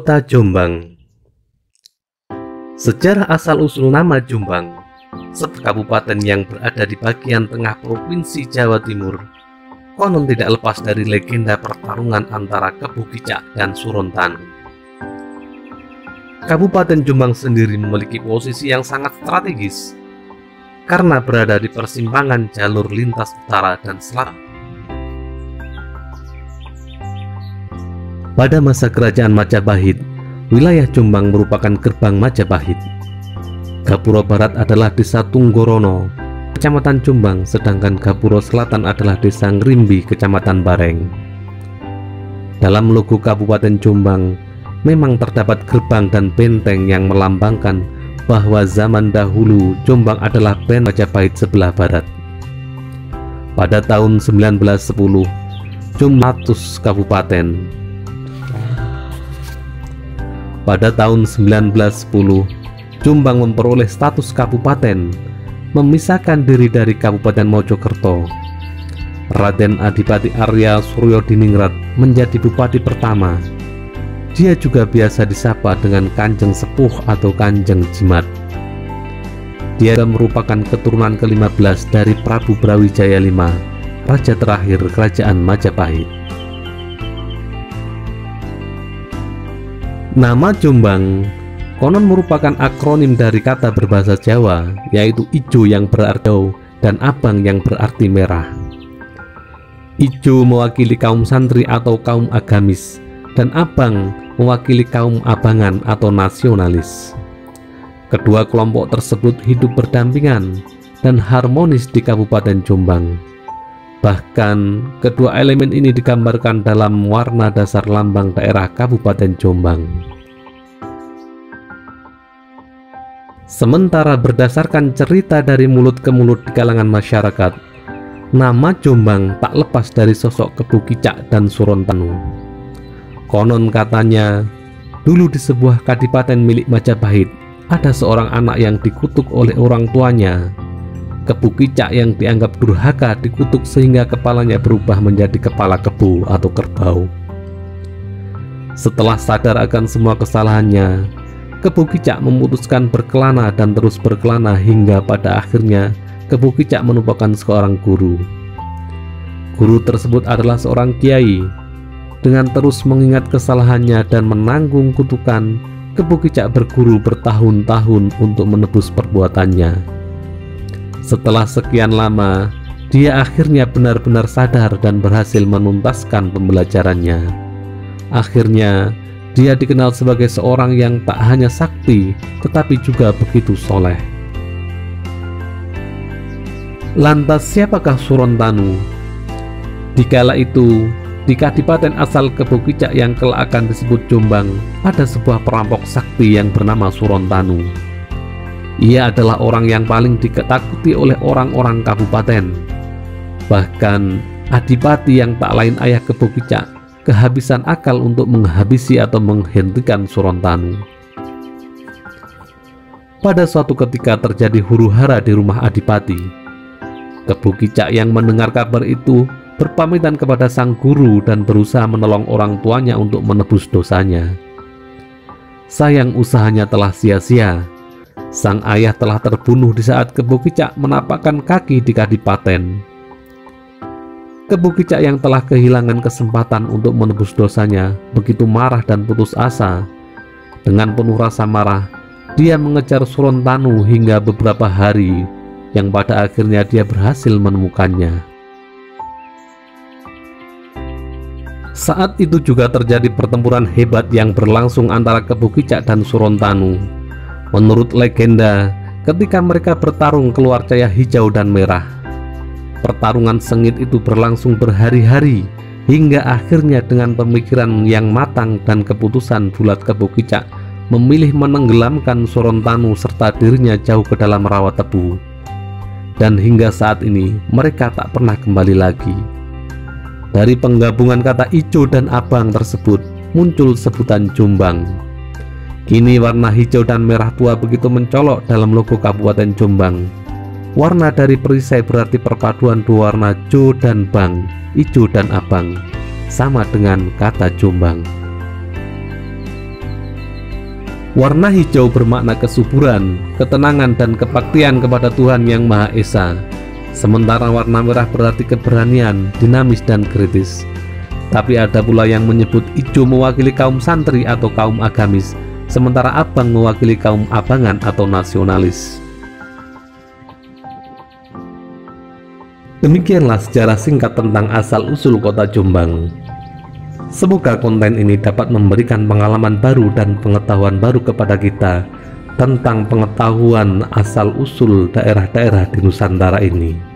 Kota Jombang. Sejarah asal-usul nama Jombang, sebuah kabupaten yang berada di bagian tengah Provinsi Jawa Timur, konon tidak lepas dari legenda pertarungan antara Kebu Kicak dan Surontanu. Kabupaten Jombang sendiri memiliki posisi yang sangat strategis karena berada di persimpangan jalur lintas utara dan selatan. Pada masa kerajaan Majapahit, wilayah Jombang merupakan gerbang Majapahit. Gapura Barat adalah desa Tunggorono, kecamatan Jombang, sedangkan Gapura Selatan adalah desa Ngrimbi, kecamatan Bareng. Dalam logo Kabupaten Jombang, memang terdapat gerbang dan benteng yang melambangkan bahwa zaman dahulu Jombang adalah benteng Majapahit sebelah barat. Pada tahun 1910, Jombang status kabupaten. Pada tahun 1910, Jombang memperoleh status kabupaten, memisahkan diri dari Kabupaten Mojokerto. Raden Adipati Arya Suryodiningrat menjadi bupati pertama. Dia juga biasa disapa dengan Kanjeng Sepuh atau Kanjeng Jimat. Dia merupakan keturunan ke-15 dari Prabu Brawijaya V, raja terakhir Kerajaan Majapahit. Nama Jombang konon merupakan akronim dari kata berbahasa Jawa, yaitu ijo yang berarti daun dan abang yang berarti merah. Ijo mewakili kaum santri atau kaum agamis, dan abang mewakili kaum abangan atau nasionalis. Kedua kelompok tersebut hidup berdampingan dan harmonis di Kabupaten Jombang. Bahkan, kedua elemen ini digambarkan dalam warna dasar lambang daerah Kabupaten Jombang. Sementara berdasarkan cerita dari mulut ke mulut di kalangan masyarakat, nama Jombang tak lepas dari sosok Kebu Kicak dan Surontanu. Konon katanya, dulu di sebuah kadipaten milik Majapahit, ada seorang anak yang dikutuk oleh orang tuanya. Kebu Kicak yang dianggap durhaka dikutuk sehingga kepalanya berubah menjadi kepala kebu atau kerbau. Setelah sadar akan semua kesalahannya, Kebu Kicak memutuskan berkelana dan terus berkelana hingga pada akhirnya Kebu Kicak menemukan seorang guru. Guru tersebut adalah seorang kiai. Dengan terus mengingat kesalahannya dan menanggung kutukan, Kebu Kicak berguru bertahun-tahun untuk menebus perbuatannya. Setelah sekian lama, dia akhirnya benar-benar sadar dan berhasil menuntaskan pembelajarannya. Akhirnya, dia dikenal sebagai seorang yang tak hanya sakti, tetapi juga begitu soleh. Lantas siapakah Surontanu? Dikala itu, di kadipaten asal Kebu Kicak yang kelak akan disebut Jombang, ada sebuah perampok sakti yang bernama Surontanu. Ia adalah orang yang paling ditakuti oleh orang-orang kabupaten. Bahkan, Adipati yang tak lain ayah Kebu Kicak kehabisan akal untuk menghabisi atau menghentikan Surontanu. Pada suatu ketika terjadi huru-hara di rumah Adipati. Kebu Kicak yang mendengar kabar itu berpamitan kepada sang guru dan berusaha menolong orang tuanya untuk menebus dosanya. Sayang usahanya telah sia-sia. Sang ayah telah terbunuh di saat Kebu Kicak menapakkan kaki di kadipaten. Kebu Kicak yang telah kehilangan kesempatan untuk menebus dosanya begitu marah dan putus asa. Dengan penuh rasa marah, dia mengejar Surontanu hingga beberapa hari, yang pada akhirnya dia berhasil menemukannya. Saat itu juga terjadi pertempuran hebat yang berlangsung antara Kebu Kicak dan Surontanu. Menurut legenda, ketika mereka bertarung keluar cahaya hijau dan merah. Pertarungan sengit itu berlangsung berhari-hari, hingga akhirnya dengan pemikiran yang matang dan keputusan bulat Kebu Kicak memilih menenggelamkan Surontanu serta dirinya jauh ke dalam rawa tebu. Dan hingga saat ini mereka tak pernah kembali lagi. Dari penggabungan kata ijo dan abang tersebut muncul sebutan Jombang. Kini warna hijau dan merah tua begitu mencolok dalam logo Kabupaten Jombang. Warna dari perisai berarti perpaduan dua warna Jo dan Bang, ijo dan abang, sama dengan kata Jombang. Warna hijau bermakna kesuburan, ketenangan, dan kebaktian kepada Tuhan Yang Maha Esa. Sementara warna merah berarti keberanian, dinamis, dan kritis. Tapi ada pula yang menyebut hijau mewakili kaum santri atau kaum agamis, sementara abang mewakili kaum abangan atau nasionalis. Demikianlah sejarah singkat tentang asal-usul kota Jombang. Semoga konten ini dapat memberikan pengalaman baru dan pengetahuan baru kepada kita tentang pengetahuan asal-usul daerah-daerah di Nusantara ini.